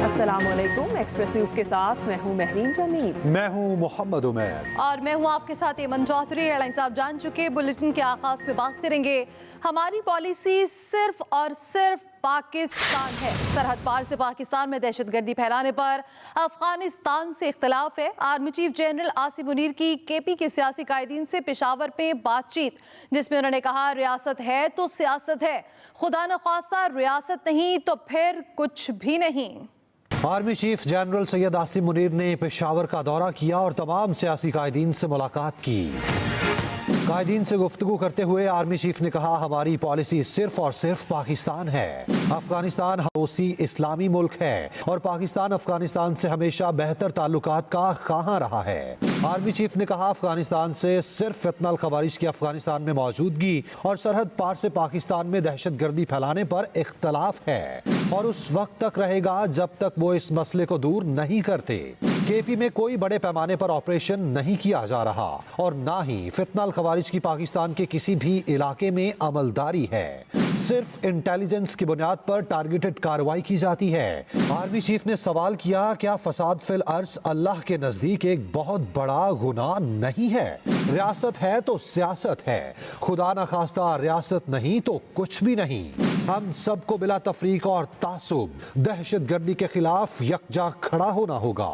अस्सलाम वालेकुम, express news के साथ मैं हूं महरीन जमील। मैं हूं मोहम्मद उमैर और मैं हूं आपके साथ एमन चौधरी। एयरलाइंस आप जान चुके, बुलेटिन के आगाज में बात करेंगे। हमारी पॉलिसी सिर्फ और सिर्फ पाकिस्तान है। सरहद पार से पाकिस्तान में दहशतगर्दी फैलाने पर अफगानिस्तान से इख्तलाफ है। Army chief general Asim Munir की केपी के सियासी कायदीन से पेशावर में बातचीत, जिसमें उन्होंने कहा रियासत है तो सियासत है, खुदा न ख्वास्ता रियासत नहीं तो फिर कुछ भी नहीं। Army chief general Syed Asim Munir ने पेशावर का दौरा किया और तमाम सियासी कायदीन से मुलाकात की। कायदीन से गुफ्तगू करते हुए आर्मी चीफ ने कहा हमारी पॉलिसी सिर्फ और सिर्फ पाकिस्तान है। अफगानिस्तान हौसी इस्लामी मुल्क है और पाकिस्तान अफगानिस्तान से हमेशा बेहतर ताल्लुकात का कहाँ रहा है। आर्मी चीफ ने कहा अफगानिस्तान से सिर्फ फितनल खवारिज की अफगानिस्तान में मौजूदगी और सरहद पार से पाकिस्तान में दहशतगर्दी फैलाने पर इख्तलाफ है और उस वक्त तक रहेगा जब तक वो इस मसले को दूर नहीं करते। केपी में कोई बड़े पैमाने पर ऑपरेशन नहीं किया जा रहा और ना ही फितनल खवारिज की पाकिस्तान के किसी भी इलाके में अमलदारी है। सिर्फ इंटेलिजेंस की बुनियाद पर टारगेटेड कार्रवाई की जाती है। आर्मी चीफ ने सवाल किया क्या फसाद फिल अर्ज अल्लाह के नजदीक एक बहुत बड़ा गुनाह नहीं है। रियासत है तो सियासत है, खुदा न खास्ता रियासत नहीं तो कुछ भी नहीं। हम सबको बिला तफरीक और तासुब दहशतगर्दी के खिलाफ यकजा खड़ा होना होगा।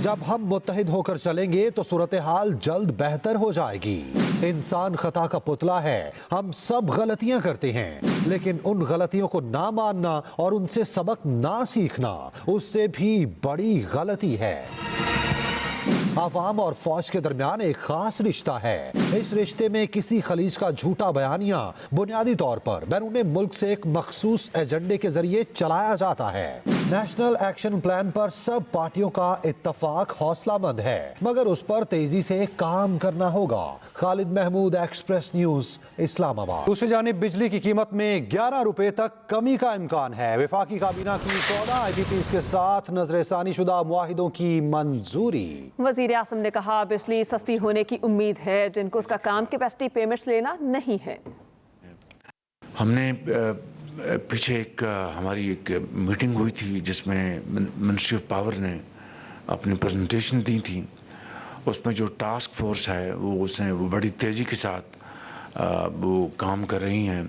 जब हम मुत्तहिद होकर चलेंगे तो सूरत हाल जल्द बेहतर हो जाएगी। इंसान खता का पुतला है, हम सब गलतियां करते हैं, लेकिन उन गलतियों को ना मानना और उनसे सबक ना सीखना उससे भी बड़ी गलती है। अवाम और फौज के दरमियान एक खास रिश्ता है। इस रिश्ते में किसी खलीज का झूठा बयानिया बुनियादी तौर पर बैरून मुल्क से एक मखसूस एजेंडे के जरिए चलाया जाता है। नेशनल एक्शन प्लान पर सब पार्टियों का इत्तफाक हौसलामंद है, मगर उस पर तेजी से काम करना होगा। Khalid Mahmood, Express News, Islamabad. दूसरी जानिब बिजली की कीमत में 11 रुपए तक कमी का इम्कान है। वफाकी काबीना की 14 IPPs के साथ नजरसानी शुदा मुआहिदों की मंजूरी। वजीर आजम ने कहा बिजली सस्ती होने की उम्मीद है, जिनको उसका काम कैपेसिटी पेमेंट्स लेना नहीं है। हमने पीछे हमारी एक मीटिंग हुई थी जिसमें मिनिस्ट्री ऑफ पावर ने अपनी प्रेजेंटेशन दी थी। उसमें जो टास्क फोर्स है वो बड़ी तेज़ी के साथ वो काम कर रही हैं।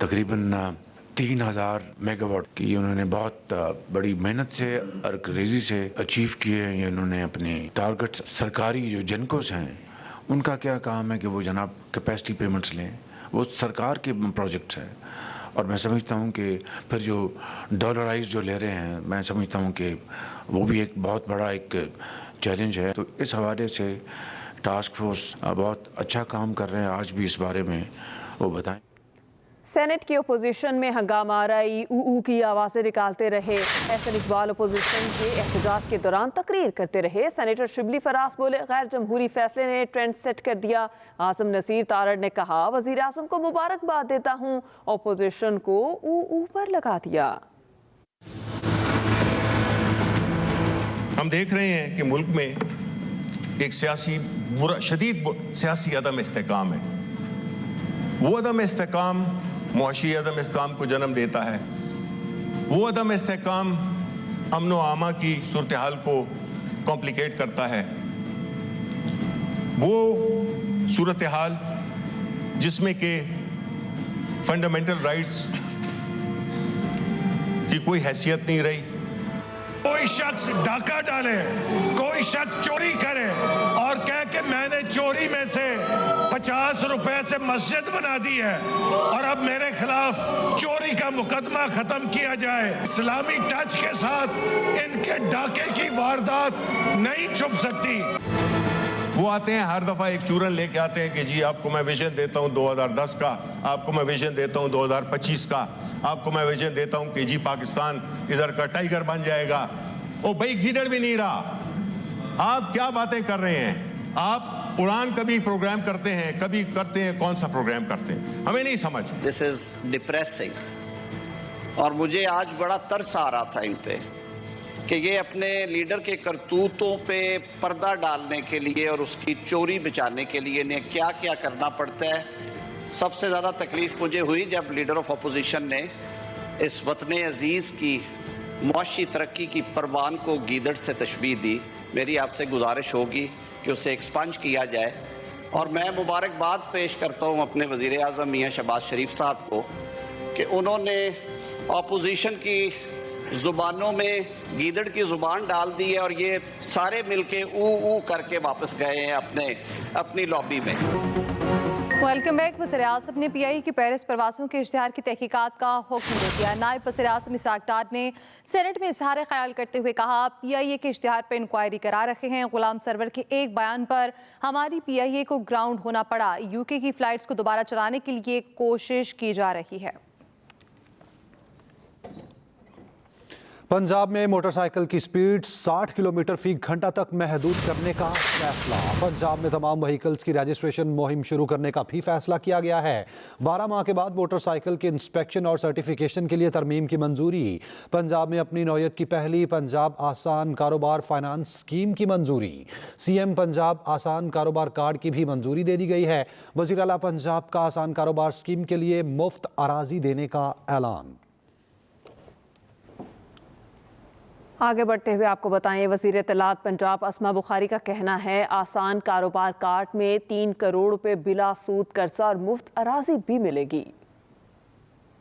तकरीबन 3000 मेगावाट की उन्होंने बहुत बड़ी मेहनत से और क्रेजी से अचीव किए हैं। इन्होंने अपने टारगेट्स, सरकारी जो जेनकोस हैं उनका क्या काम है कि वो जनाब कैपेसिटी पेमेंट्स लें, वो सरकार के प्रोजेक्ट्स हैं। और मैं समझता हूँ कि फिर जो डॉलराइज जो ले रहे हैं, मैं समझता हूँ कि वो भी एक बहुत बड़ा एक चैलेंज है। तो इस हवाले से टास्क फोर्स बहुत अच्छा काम कर रहे हैं। आज भी इस बारे में वो बताएं। सेनेट की अपोजिशन में हंगामा आराई ऊ की आवाज़ें निकालते रहे। एहसन इकबाल अपोजिशन के एहतजाज के दौरान तकरीर करते रहे। सेनेटर शिबली फराज बोले गैर जमहूरी फैसले ने ट्रेंड सेट कर दिया। आज़म नसीर तारड़ ने कहा वज़ीर आज़म को मुबारकबाद देता हूँ, अपोजिशन को ऊ पर लगा दिया। हम देख रहे हैं कि मुल्क में एक शदीद सियासी अदम इस्तेकाम है। वो अदम इस्तेकाम मुआशी अदम इस्तेकाम को जन्म देता है। वो अदम इस्तेकाम अमन व आमा की सूरत हाल को कॉम्प्लिकेट करता है। वो सूरत हाल जिसमें कि फंडामेंटल राइट्स की कोई हैसियत नहीं रही। कोई शख्स डाका डाले, कोई शख्स चोरी करे और कह के मैंने चोरी में से 50 रुपए से मस्जिद बना दी है और अब मेरे खिलाफ चोरी का मुकदमा खत्म किया जाए। इस्लामी टच के साथ इनके डाके की वारदात नहीं छुप सकती। वो आते हैं हर दफा एक चूरन लेके आते हैं कि जी आपको मैं विजन देता हूं 2010 का, आपको मैं विजन देता हूं 2025 का, आपको मैं विजन देता हूं कि जी पाकिस्तान इधर का टाइगर बन जाएगा। ओ भाई गिदड़ भी नहीं रहा। आप क्या बातें कर रहे हैं? आप उड़ान कभी प्रोग्राम करते हैं, कभी करते हैं, कौन सा प्रोग्राम करते हैं, हमें नहीं समझ। This is depressing. और मुझे आज बड़ा तरस आ रहा था इन पे कि ये अपने लीडर के करतूतों पे पर्दा डालने के लिए और उसकी चोरी बचाने के लिए इन्हें क्या क्या करना पड़ता है। सबसे ज़्यादा तकलीफ मुझे हुई जब लीडर ऑफ अपोजिशन ने इस वतन अजीज़ की मुआशी तरक्की की परवान को गीदड़ से तशबीह दी। मेरी आपसे गुजारिश होगी कि उसे एक्सपंज किया जाए और मैं मुबारकबाद पेश करता हूँ अपने वज़ीर आज़म मियाँ शहबाज शरीफ साहब को कि उन्होंने अपोजिशन की ज़ुबानों में गीदड़ की ज़ुबान डाल दी है और ये सारे मिलके ऊ करके वापस गए हैं अपनी लॉबी में। Welcome back. वज़ीर-ए-आज़म ने पीआईए की पेरिस प्रवासों के इश्तिहार की तहकीकात का हुक्म दे दिया। नायब वज़ीर-ए-आज़म इसहाक डार ने सेनेट में इज़हार ख्याल करते हुए कहा, पीआईए के इश्तिहार पर इंक्वायरी करा रखे हैं। गुलाम सरवर के एक बयान पर हमारी पीआईए को ग्राउंड होना पड़ा। यूके की फ़्लाइट्स को दोबारा चलाने के लिए कोशिश की जा रही है। पंजाब में मोटरसाइकिल की स्पीड 60 किलोमीटर फी घंटा तक महदूद करने का फैसला। पंजाब में तमाम व्हीकल्स की रजिस्ट्रेशन मुहिम शुरू करने का भी फैसला किया गया है। 12 माह के बाद मोटरसाइकिल के इंस्पेक्शन और सर्टिफिकेशन के लिए तरमीम की मंजूरी। पंजाब में अपनी नौयत की पहली पंजाब आसान कारोबार फाइनेंस स्कीम की मंजूरी। सीएम पंजाब आसान कारोबार कार्ड की भी मंजूरी दे दी गई है। वज़ीर आला पंजाब का आसान कारोबार स्कीम के लिए मुफ्त अराजी देने का ऐलान। आगे बढ़ते हुए आपको बताएं, वज़ीर इत्तलात पंजाब अस्मा बुखारी का कहना है, आसान कारोबार कार्ड में 3 करोड़ रुपए बिला सूद कर्जा और मुफ्त अराजी भी मिलेगी।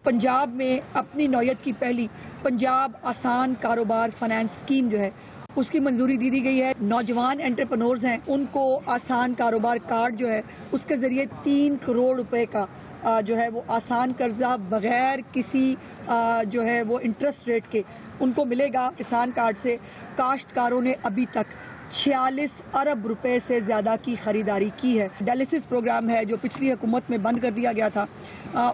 पंजाब में अपनी नौयत की पहली पंजाब आसान कारोबार फाइनेंस स्कीम जो है उसकी मंजूरी दी गई है। नौजवान एंटरप्रेन्योर्स हैं उनको आसान कारोबार कार्ड जो है उसके जरिए 3 करोड़ रुपए का जो है वो आसान कर्जा बगैर किसी जो है वो इंटरेस्ट रेट के उनको मिलेगा। किसान कार्ड से काश्तकारों ने अभी तक 46 अरब रुपए से ज्यादा की खरीदारी की है। डायलिसिस प्रोग्राम है जो पिछली हुकूमत में बंद कर दिया गया था,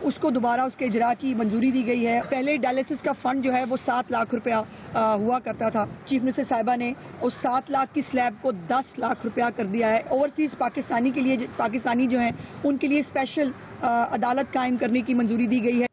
उसको दोबारा उसके इजरा की मंजूरी दी गई है। पहले डायलिसिस का फंड जो है वो 7 लाख रुपया हुआ करता था। चीफ मिनिस्टर साहिबा ने उस 7 लाख की स्लैब को 10 लाख रुपया कर दिया है। ओवरसीज पाकिस्तानी जो हैं उनके लिए स्पेशल अदालत कायम करने की मंजूरी दी गई है।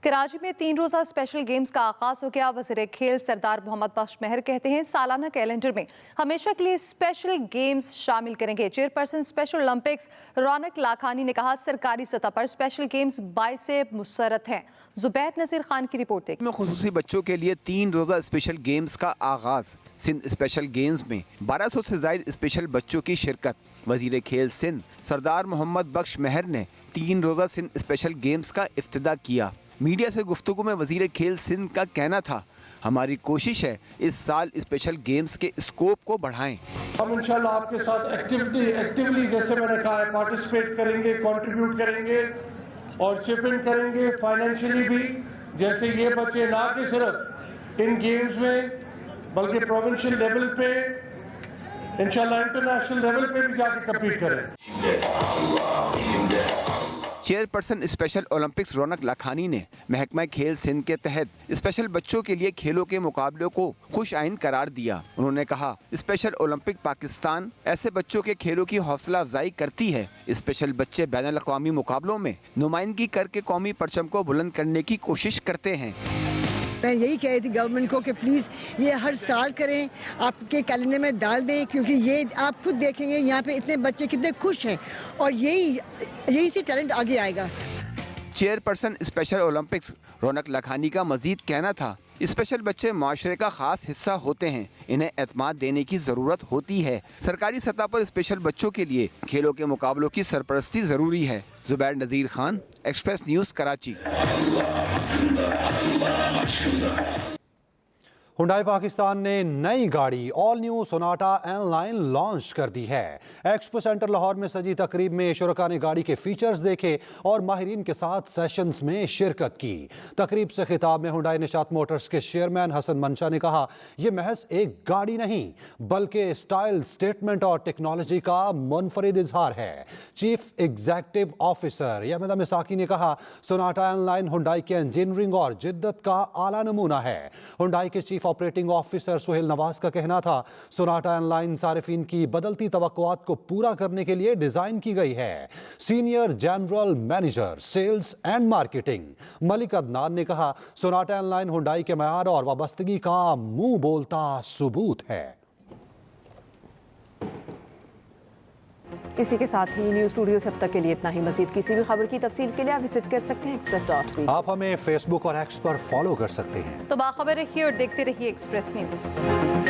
कराची में 3 रोज़ा स्पेशल गेम्स का आगाज हो गया। वज़ीर खेल सरदार मोहम्मद बख्श महर कहते हैं, सालाना कैलेंडर में हमेशा के लिए स्पेशल गेम्स शामिल करेंगे। चेयरपर्सन स्पेशल ओलंपिक्स रौनक लाखानी ने कहा, सरकारी सतह पर स्पेशल गेम्स बाइसे मुसरत हैं। जुबैर नज़ीर खान की रिपोर्ट देखिए। में खुसूसी बच्चों के लिए 3 रोज़ा स्पेशल गेम्स का आगाज। सिंध स्पेशल गेम्स में 1200 से ज़ायद स्पेशल बच्चों की शिरकत। वज़ीर खेल सिंध सरदार मोहम्मद बख्श महर ने 3 रोज़ा सिंध स्पेशल गेम्स का इफ्तिदा किया। मीडिया से गुफ्तगू में वज़ीर खेल सिंध का कहना था, हमारी कोशिश है इस साल स्पेशल गेम्स के स्कोप को बढ़ाएं। हम इंशाल्लाह आपके साथ एक्टिवली जैसे मैंने कहा है पार्टिसिपेट करेंगे, कंट्रीब्यूट करेंगे और चिप इन करेंगे फाइनेंशियली भी। जैसे ये बच्चे ना कि सिर्फ इन गेम्स में बल्कि प्रोविंशियल लेवल पे इंशाल्लाह इंटरनेशनल लेवल पे भी जाके कम्पीट करें। चेयरपर्सन स्पेशल ओलंपिक्स रौनक लाखानी ने महकमा खेल सिंध के तहत स्पेशल बच्चों के लिए खेलों के मुकाबलों को खुश आइन करार दिया। उन्होंने कहा, स्पेशल ओलंपिक पाकिस्तान ऐसे बच्चों के खेलों की हौसला अफजाई करती है। स्पेशल बच्चे बैनुल अक़वामी मुकाबलों में नुमाइंदगी करके कौमी परचम को बुलंद करने की कोशिश करते हैं। मैं यही कह रही थी गवर्नमेंट को कि प्लीज़ ये हर साल करें, आपके कैलेंडर में डाल दें, क्योंकि ये आप खुद देखेंगे यहाँ पे इतने बच्चे कितने खुश हैं और यही से टैलेंट आगे आएगा। चेयरपर्सन स्पेशल ओलंपिक्स रौनक लाखानी का मजीद कहना था, स्पेशल बच्चे माशरे का खास हिस्सा होते हैं, इन्हें एतमाद देने की ज़रूरत होती है। सरकारी सतह पर स्पेशल बच्चों के लिए खेलों के मुकाबलों की सरपरस्ती ज़रूरी है। जुबैर नज़ीर खान, एक्सप्रेस न्यूज़, कराची। हुंडई पाकिस्तान ने नई गाड़ी all new Sonata N line launch कर दी है। एक्सपो सेंटर लाहौर में सजी तकरीब में शुरका ने गाड़ी के फीचर्स देखे और माहिरीन के साथ सेशंस में शिरकत की। तकरीब से खिताब में हुंडई निशात मोटर्स के चेयरमैन हसन मंशा ने कहा, यह महज एक गाड़ी नहीं बल्कि स्टाइल, स्टेटमेंट और टेक्नोलॉजी का मुनफरिद इजहार है। Chief executive officer Yamada Misaki ने कहा, सोनाटा एन लाइन हुंडई के इंजीनियरिंग और जिद्दत का आला नमूना है। हुंडई के chief operating officer Suhail Nawaz का कहना था, सोनाटा एन लाइन सारिफीन की बदलती तवक्कुआत को पूरा करने के लिए डिजाइन की गई है। Senior general manager sales and marketing Malik Adnan ने कहा, सोनाटा एन लाइन हुंडई के मयार और वाबस्तगी का मुंह बोलता सबूत है। इसी के साथ ही न्यूज़ स्टूडियो से अब तक के लिए इतना ही। मजीद किसी भी खबर की तफसील के लिए आप विजिट कर सकते हैं express.me। आप हमें फेसबुक और एक्स पर फॉलो कर सकते हैं। तो बाखबर रहिए और देखते रहिए एक्सप्रेस न्यूज़।